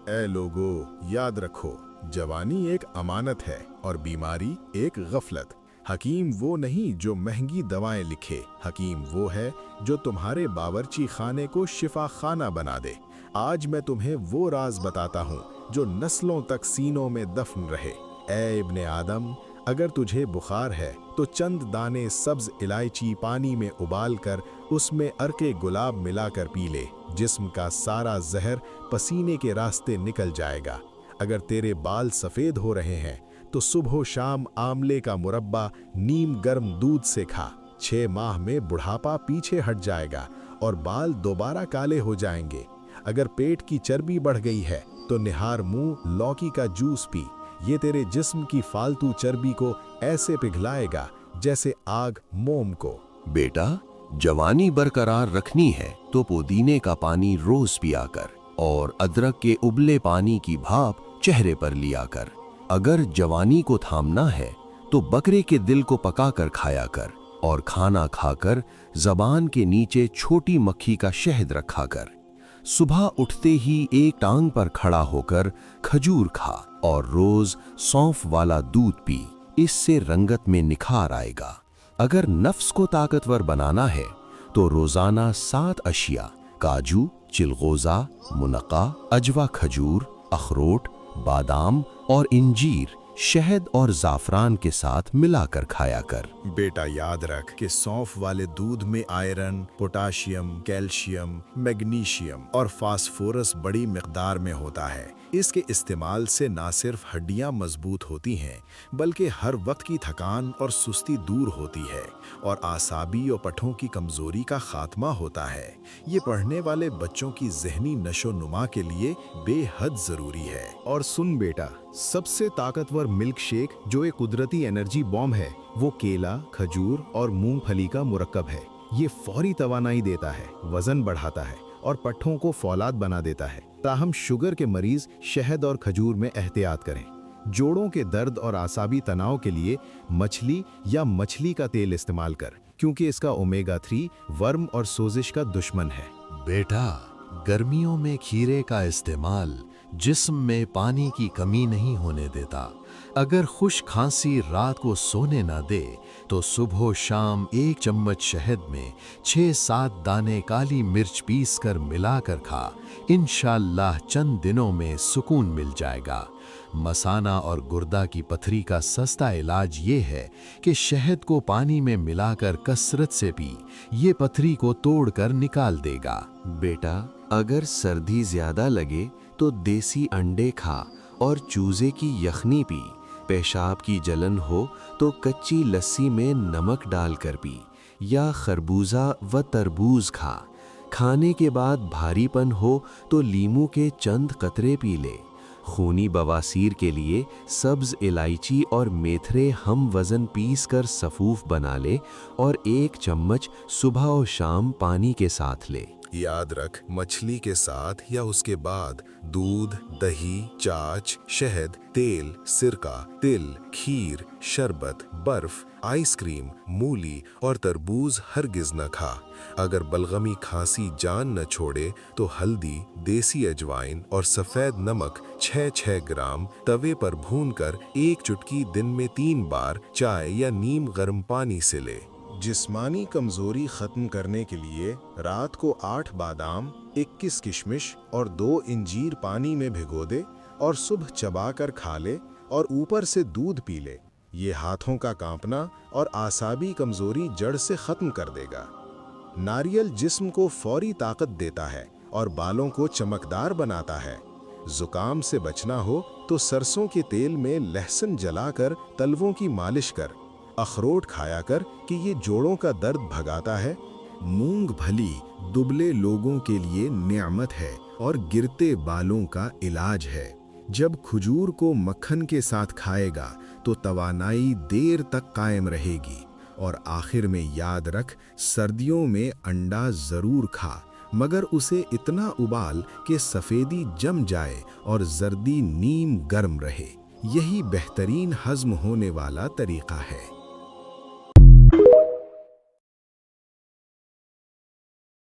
اے لوگو، یاد رکھو، جوانی ایک امانت ہے اور بیماری ایک غفلت۔ حکیم وہ نہیں جو مہنگی دوائیں لکھے، حکیم وہ ہے جو تمہارے باورچی خانے کو شفا خانہ بنا دے۔ آج میں تمہیں وہ راز بتاتا ہوں جو نسلوں تک سینوں میں دفن رہے۔ اے ابن آدم، اگر تجھے بخار ہے تو چند دانے سبز الائچی پانی میں ابال کر اس میں عرق گلاب ملا کر پی لے، جسم کا سارا زہر پسینے کے راستے نکل جائے گا۔ اگر تیرے بال سفید ہو رہے ہیں تو صبح و شام آملے کا مربع نیم گرم دودھ سے کھا، 6 ماہ میں بڑھاپا پیچھے ہٹ جائے گا اور بال دوبارہ کالے ہو جائیں گے۔ اگر پیٹ کی چربی بڑھ گئی ہے تو نہار منہ لوکی کا جوس پی، یہ تیرے جسم کی فالتو چربی کو ایسے پگھلائے گا جیسے آگ موم کو۔ بیٹا، جوانی برقرار رکھنی ہے تو پودینے کا پانی روز پیا کر اور ادرک کے ابلے پانی کی بھاپ چہرے پر لیا کر۔ اگر جوانی کو تھامنا ہے تو بکرے کے دل کو پکا کر کھایا کر اور کھانا کھا کر زبان کے نیچے چھوٹی مکھی کا شہد رکھا کر۔ صبح اٹھتے ہی ایک ٹانگ پر کھڑا ہو کر کھجور کھا اور روز سونف والا دودھ پی، اس سے رنگت میں نکھار آئے گا۔ اگر نفس کو طاقتور بنانا ہے تو روزانہ 7 اشیاء کاجو، چلغوزہ، منقع، عجوا کھجور، اخروٹ، بادام اور انجیر شہد اور زعفران کے ساتھ ملا کر کھایا کر۔ بیٹا یاد رکھ کہ سونف والے دودھ میں آئرن، پوٹاشیم، کیلشیم، میگنیشیم اور فاسفورس بڑی مقدار میں ہوتا ہے۔ اس کے استعمال سے نہ صرف ہڈیاں مضبوط ہوتی ہیں بلکہ ہر وقت کی تھکان اور سستی دور ہوتی ہے اور اعصابی اور پٹھوں کی کمزوری کا خاتمہ ہوتا ہے۔ یہ پڑھنے والے بچوں کی ذہنی نشو و نما کے لیے بے حد ضروری ہے۔ اور سن بیٹا، سب سے طاقتور ملک شیک جو ایک قدرتی انرجی بام ہے وہ کیلا، کھجور اور مونگ پھلی کا مرکب ہے۔ یہ فوری توانائی دیتا ہے، وزن بڑھاتا ہے اور پٹھوں کو فولاد بنا دیتا ہے۔ تاہم شوگر کے مریض شہد اور کھجور میں احتیاط کریں۔ جوڑوں کے درد اور اعصابی تناؤ کے لیے مچھلی یا مچھلی کا تیل استعمال کر، کیونکہ اس کا اومیگا 3 ورم اور سوزش کا دشمن ہے۔ بیٹا، گرمیوں میں کھیرے کا استعمال جسم میں پانی کی کمی نہیں ہونے دیتا۔ اگر خشک کھانسی رات کو سونے نہ دے تو صبح و شام 1 چمچ شہد میں 6-7 دانے کالی مرچ پیس کر ملا کر کھا، انشاءاللہ چند دنوں میں سکون مل جائے گا۔ مثانہ اور گردہ کی پتھری کا سستا علاج یہ ہے کہ شہد کو پانی میں ملا کر کثرت سے پی، یہ پتھری کو توڑ کر نکال دے گا۔ بیٹا، اگر سردی زیادہ لگے تو دیسی انڈے کھا اور چوزے کی یخنی پی۔ پیشاب کی جلن ہو تو کچی لسی میں نمک ڈال کر پی یا خربوزہ و تربوز کھا۔ کھانے کے بعد بھاری پن ہو تو لیمو کے چند قطرے پی لے۔ خونی بواسیر کے لیے سبز الائچی اور میتھرے ہم وزن پیس کر سفوف بنا لے اور 1 چمچ صبح و شام پانی کے ساتھ لے۔ یاد رکھ، مچھلی کے ساتھ یا اس کے بعد دودھ، دہی، چاچ، شہد، تیل، سرکہ، تل، کھیر، شربت، برف، آئس کریم، مولی اور تربوز ہرگز نہ کھا۔ اگر بلغمی کھانسی جان نہ چھوڑے تو ہلدی، دیسی اجوائن اور سفید نمک 6 گرام توے پر بھون کر 1 چٹکی دن میں 3 بار چائے یا نیم گرم پانی سے لے۔ جسمانی کمزوری ختم کرنے کے لیے رات کو 8 بادام، 21 کشمش اور 2 انجیر پانی میں بھگو دے اور صبح چبا کر کھا لے اور اوپر سے دودھ پی لے۔ یہ ہاتھوں کا کانپنا اور اعصابی کمزوری جڑ سے ختم کر دے گا۔ ناریل جسم کو فوری طاقت دیتا ہے اور بالوں کو چمکدار بناتا ہے۔ زکام سے بچنا ہو تو سرسوں کے تیل میں لہسن جلا کر تلووں کی مالش کر۔ اخروٹ کھایا کر کہ یہ جوڑوں کا درد بھگاتا ہے۔ مونگ پھلی دبلے لوگوں کے لیے نعمت ہے اور گرتے بالوں کا علاج ہے۔ جب کھجور کو مکھن کے ساتھ کھائے گا تو توانائی دیر تک قائم رہے گی۔ اور آخر میں یاد رکھ، سردیوں میں انڈا ضرور کھا، مگر اسے اتنا ابال کہ سفیدی جم جائے اور زردی نیم گرم رہے۔ یہی بہترین ہضم ہونے والا طریقہ ہے۔